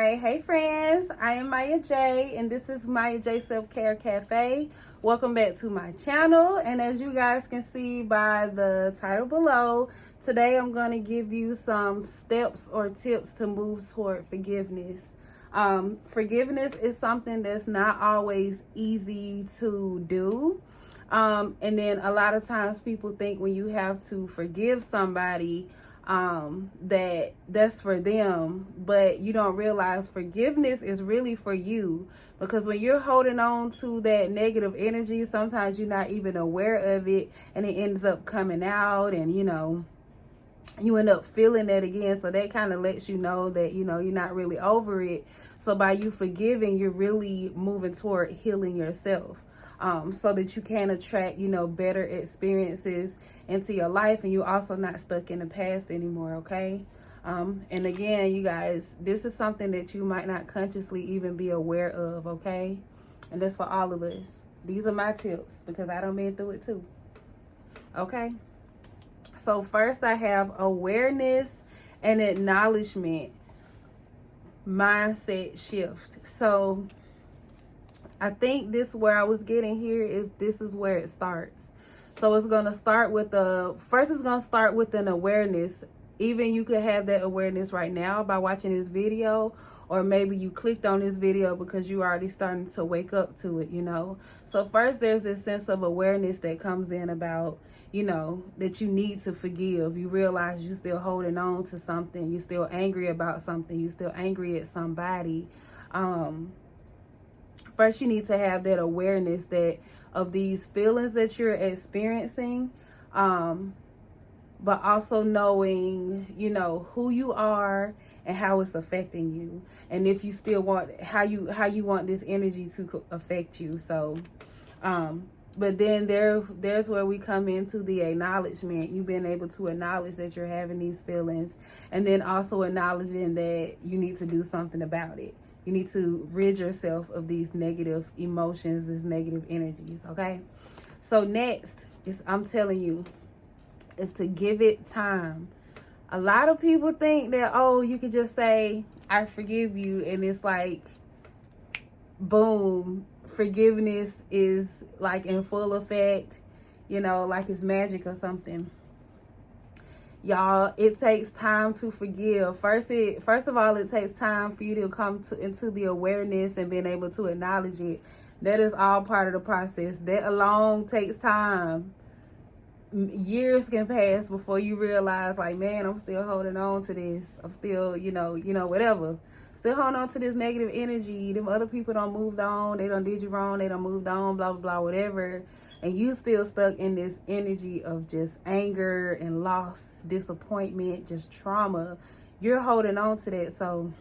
right, hey friends, I am Miya Jha, and this is Miya Jha Self-Care Cafe. Welcome back to my channel, and as you guys can see by the title below, today I'm going to give you some steps or tips to move toward forgiveness. Forgiveness is something that's not always easy to do. And then a lot of times people think when you have to forgive somebody, that's for them, but you don't realize forgiveness is really for you, because when you're holding on to that negative energy, sometimes you're not even aware of it, and it ends up coming out, and you end up feeling that again. So that kind of lets you know that you're not really over it. So by you forgiving, you're really moving toward healing yourself, so that you can attract better experiences into your life, and you're also not stuck in the past anymore. Okay. And again, you guys, this is something that you might not consciously even be aware of. Okay. And that's for all of us. These are my tips because I done been through it too. Okay. So first, I have awareness and acknowledgement mindset shift. So I think this where I was getting here is this is where it starts. So it's going to start with it's going to start with an awareness. Even you could have that awareness right now by watching this video, or maybe you clicked on this video because you already starting to wake up to it, So first, there's this sense of awareness that comes in about, that you need to forgive. You realize you're still holding on to something. You're still angry about something. You're still angry at somebody. First, you need to have that awareness of these feelings that you're experiencing, but also knowing, who you are and how it's affecting you, and if you still want how you want this energy to affect you. So, but then there's where we come into the acknowledgement. You've been able to acknowledge that you're having these feelings, and then also acknowledging that you need to do something about it. You need to rid yourself of these negative emotions, these negative energies, okay? So next is, I'm telling you, is to give it time. A lot of people think that, oh, you could just say, I forgive you, and it's like, boom, forgiveness is like in full effect, like it's magic or something. Y'all, it takes time to forgive. First of all, it takes time for you to come into the awareness and being able to acknowledge it. That is all part of the process. That alone takes time. Years can pass before you realize, like, man, I'm still holding on to this. I'm still, whatever. Still holding on to this negative energy. Them other people done moved on. They done did you wrong. They done moved on, blah, blah, blah, whatever. And you still stuck in this energy of just anger and loss, disappointment, just trauma. You're holding on to that. So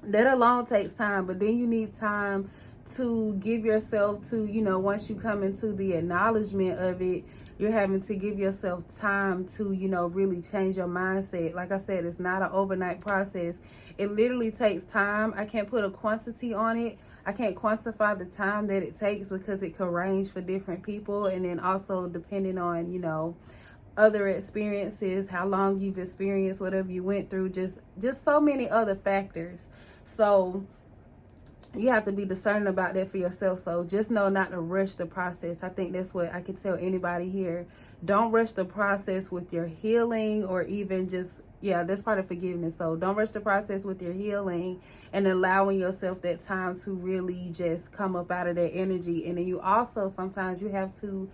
that alone takes time. But then you need time to give yourself to, once you come into the acknowledgement of it, you're having to give yourself time to, really change your mindset. Like I said, it's not an overnight process. It literally takes time. I can't put a quantity on it. I can't quantify the time that it takes because it could range for different people. And then also depending on, other experiences, how long you've experienced whatever you went through, just so many other factors. So you have to be discerning about that for yourself. So just know not to rush the process. I think that's what I can tell anybody here. Don't rush the process with your healing, or even just, that's part of forgiveness. So don't rush the process with your healing and allowing yourself that time to really just come up out of that energy. And then you also, sometimes you have to,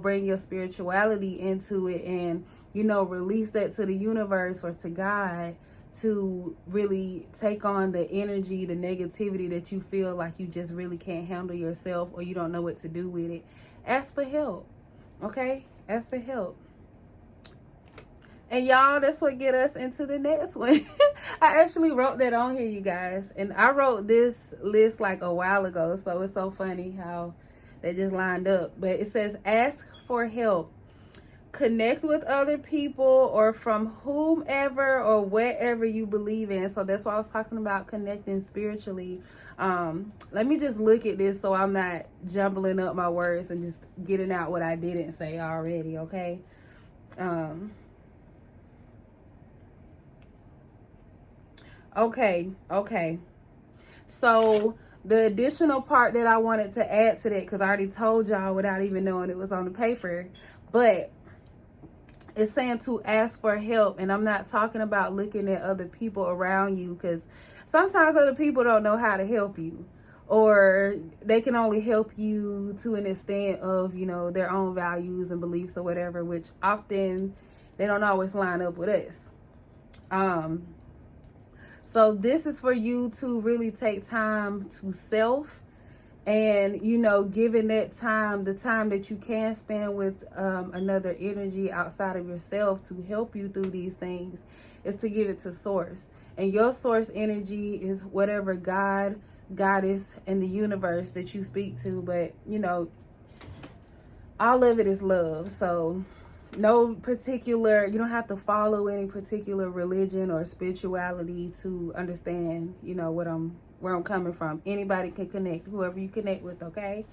bring your spirituality into it and, release that to the universe or to God, to really take on the energy, the negativity that you feel like you just really can't handle yourself, or you don't know what to do with it. Ask for help, okay? Ask for help. And y'all, that's what get us into the next one. I actually wrote that on here, you guys. And I wrote this list like a while ago, so it's so funny how they just lined up. But it says, ask for help. Connect with other people or from whomever or wherever you believe in. So that's why I was talking about connecting spiritually. Let me just look at this so I'm not jumbling up my words and just getting out what I didn't say already, okay? Okay. So the additional part that I wanted to add to that, because I already told y'all without even knowing it was on the paper, but it's saying to ask for help. And I'm not talking about looking at other people around you, because sometimes other people don't know how to help you, or they can only help you to an extent of, their own values and beliefs or whatever, which often they don't always line up with us. So this is for you to really take time to self, and, given that time, the time that you can spend with another energy outside of yourself to help you through these things, is to give it to source. And your source energy is whatever God, goddess, and the universe that you speak to. But, all of it is love. So no particular, you don't have to follow any particular religion or spirituality to understand, where I'm coming from. Anybody can connect, whoever you connect with, okay?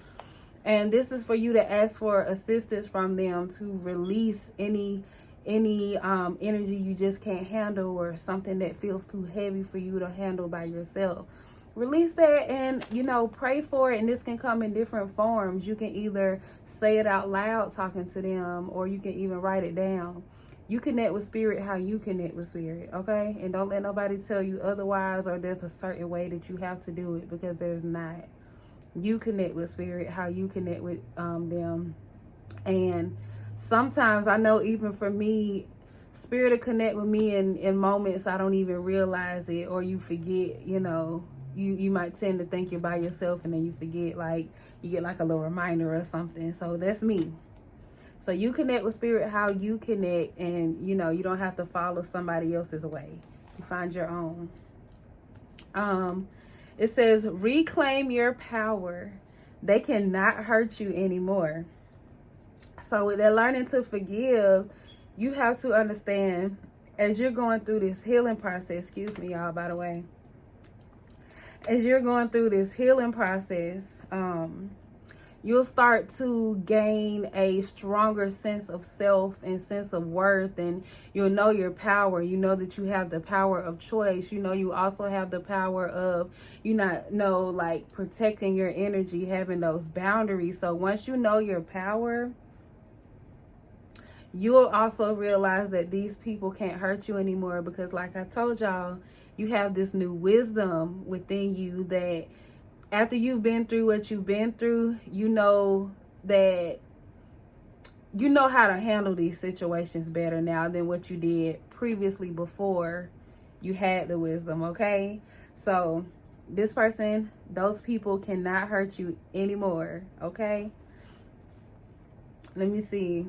And this is for you to ask for assistance from them to release any energy you just can't handle, or something that feels too heavy for you to handle by yourself. Release that, and pray for it. And this can come in different forms. You can either say it out loud talking to them, or you can even write it down. You connect with spirit how you connect with spirit, okay? And don't let nobody tell you otherwise, or there's a certain way that you have to do it, because there's not. You connect with spirit how you connect with them. And sometimes, I know even for me, spirit will connect with me in moments I don't even realize it, or you forget, you might tend to think you're by yourself, and then you forget, like you get like a little reminder or something. So that's me. So you connect with spirit how you connect, and you don't have to follow somebody else's way. You find your own. It says reclaim your power. They cannot hurt you anymore. So with that learning to forgive, you have to understand, as you're going through this healing process, excuse me y'all, by the way, as you're going through this healing process, you'll start to gain a stronger sense of self and sense of worth, and you'll know your power. You know that you have the power of choice. You also have the power of, like protecting your energy, having those boundaries. So once you know your power, you'll also realize that these people can't hurt you anymore, because like I told y'all, you have this new wisdom within you that after you've been through what you've been through, you know how to handle these situations better now than what you did previously before you had the wisdom, okay? So this person, those people cannot hurt you anymore, okay? Let me see.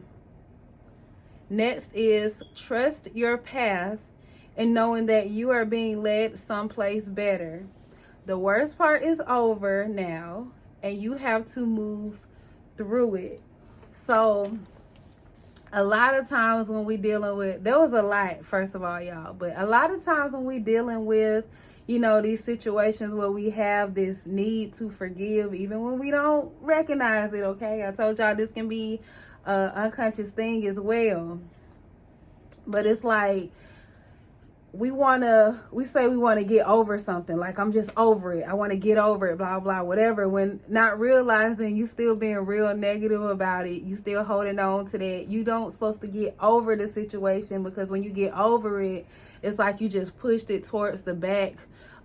Next is trust your path, and knowing that you are being led someplace better. The worst part is over now, and you have to move through it. So a lot of times when we dealing with, there was a lot, first of all, y'all, but a lot of times when we dealing with, these situations where we have this need to forgive, even when we don't recognize it, okay? I told y'all this can be an unconscious thing as well. But it's like, we say we want to get over something, like I'm just over it, I want to get over it, blah blah whatever, when not realizing you still being real negative about it. You still holding on to that. You don't supposed to get over the situation, because when you get over it, it's like you just pushed it towards the back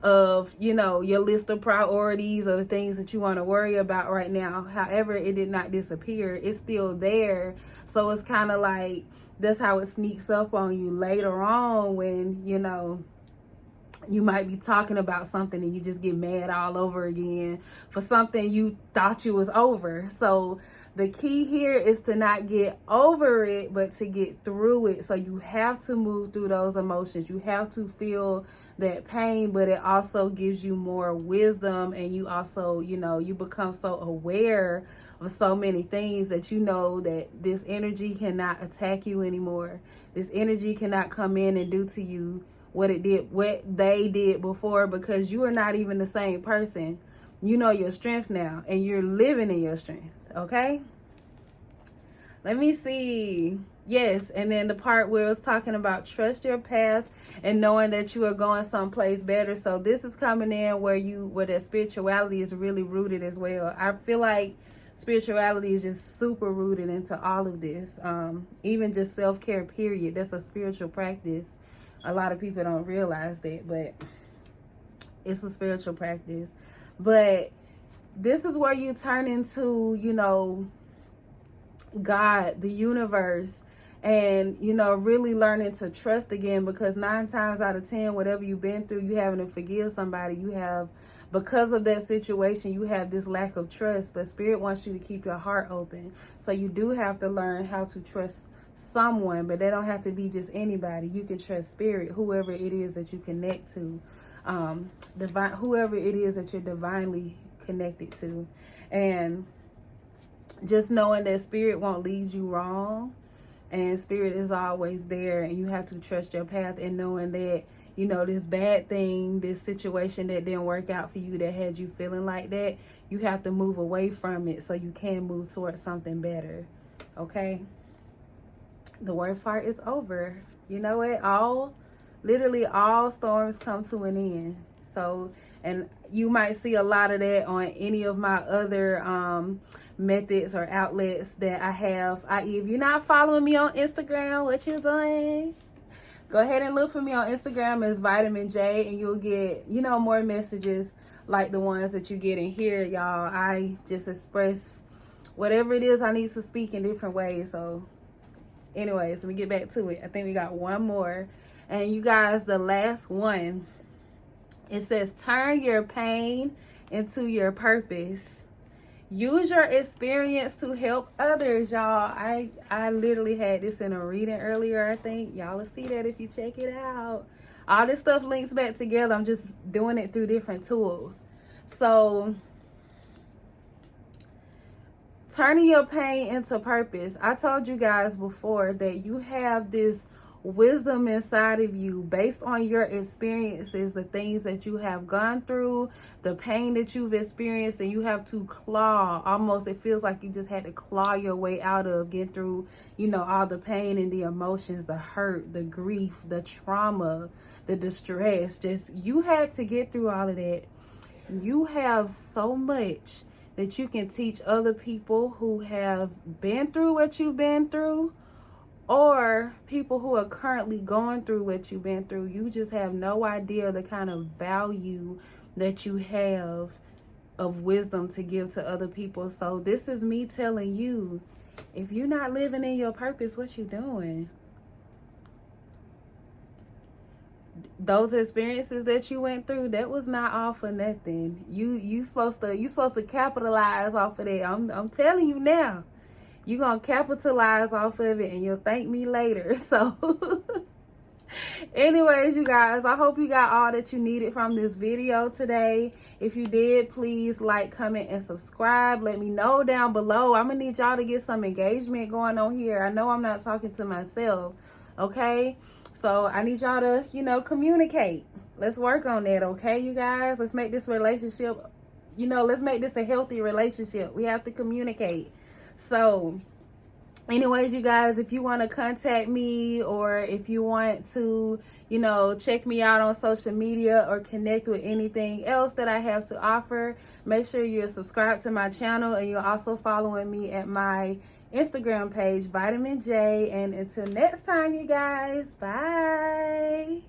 of your list of priorities, or the things that you want to worry about right now. However, it did not disappear, it's still there. So it's kind of like, that's how it sneaks up on you later on, when you might be talking about something and you just get mad all over again for something you thought you was over. So the key here is to not get over it, but to get through it. So you have to move through those emotions. You have to feel that pain, but it also gives you more wisdom, and you also, you become so aware of so many things that that this energy cannot attack you anymore. This energy cannot come in and do to you what they did before, because you are not even the same person. You know your strength now, and you're living in your strength, okay? Let me see. Yes, and then the part where it's talking about trust your path and knowing that you are going someplace better. So this is coming in where that spirituality is really rooted as well. I feel like spirituality is just super rooted into all of this. Even just self-care, period. That's a spiritual practice. A lot of people don't realize that, but it's a spiritual practice. But this is where you turn into, God, the universe, and really learning to trust again, because 9 times out of 10, whatever you've been through, you having to forgive somebody, because of that situation, you have this lack of trust. But Spirit wants you to keep your heart open, so you do have to learn how to trust someone, but they don't have to be just anybody. You can trust Spirit, whoever it is that you connect to, whoever it is that you're divinely connected to, and just knowing that Spirit won't lead you wrong, and Spirit is always there, and you have to trust your path, and knowing that this bad thing, this situation that didn't work out for you, that had you feeling like that, you have to move away from it so you can move towards something better. Okay, the worst part is over. You know what? Literally all storms come to an end. So, and you might see a lot of that on any of my other methods or outlets that I have. If you're not following me on Instagram, what you doing? Go ahead and look for me on Instagram as Vitamin J, and you'll get more messages like the ones that you get in here, y'all. I just express whatever it is I need to speak in different ways. So anyways, let me get back to it. I think we got one more, and you guys, the last one, it says turn your pain into your purpose. Use your experience to help others, y'all. I literally had this in a reading earlier, I think. Y'all will see that if you check it out. All this stuff links back together. I'm just doing it through different tools. So, turning your pain into purpose. I told you guys before that you have this wisdom inside of you based on your experiences, the things that you have gone through, the pain that you've experienced, and you have to claw. Almost, it feels like you just had to claw your way out of, get through, all the pain and the emotions, the hurt, the grief, the trauma, the distress. Just, you had to get through all of that. You have so much that you can teach other people who have been through what you've been through, or people who are currently going through what you've been through. You just have no idea the kind of value that you have of wisdom to give to other people. So this is me telling you, if you're not living in your purpose, what you doing? Those experiences that you went through, that was not all for nothing. You supposed to capitalize off of that. I'm telling you now. You're going to capitalize off of it, and you'll thank me later. So, anyways, you guys, I hope you got all that you needed from this video today. If you did, please like, comment, and subscribe. Let me know down below. I'm going to need y'all to get some engagement going on here. I know I'm not talking to myself, okay? So, I need y'all to, communicate. Let's work on that, okay, you guys? Let's make this relationship, let's make this a healthy relationship. We have to communicate. So anyways, you guys, if you want to contact me, or if you want to, check me out on social media or connect with anything else that I have to offer, make sure you're subscribed to my channel, and you're also following me at my Instagram page, Vitamin J. And until next time, you guys, bye.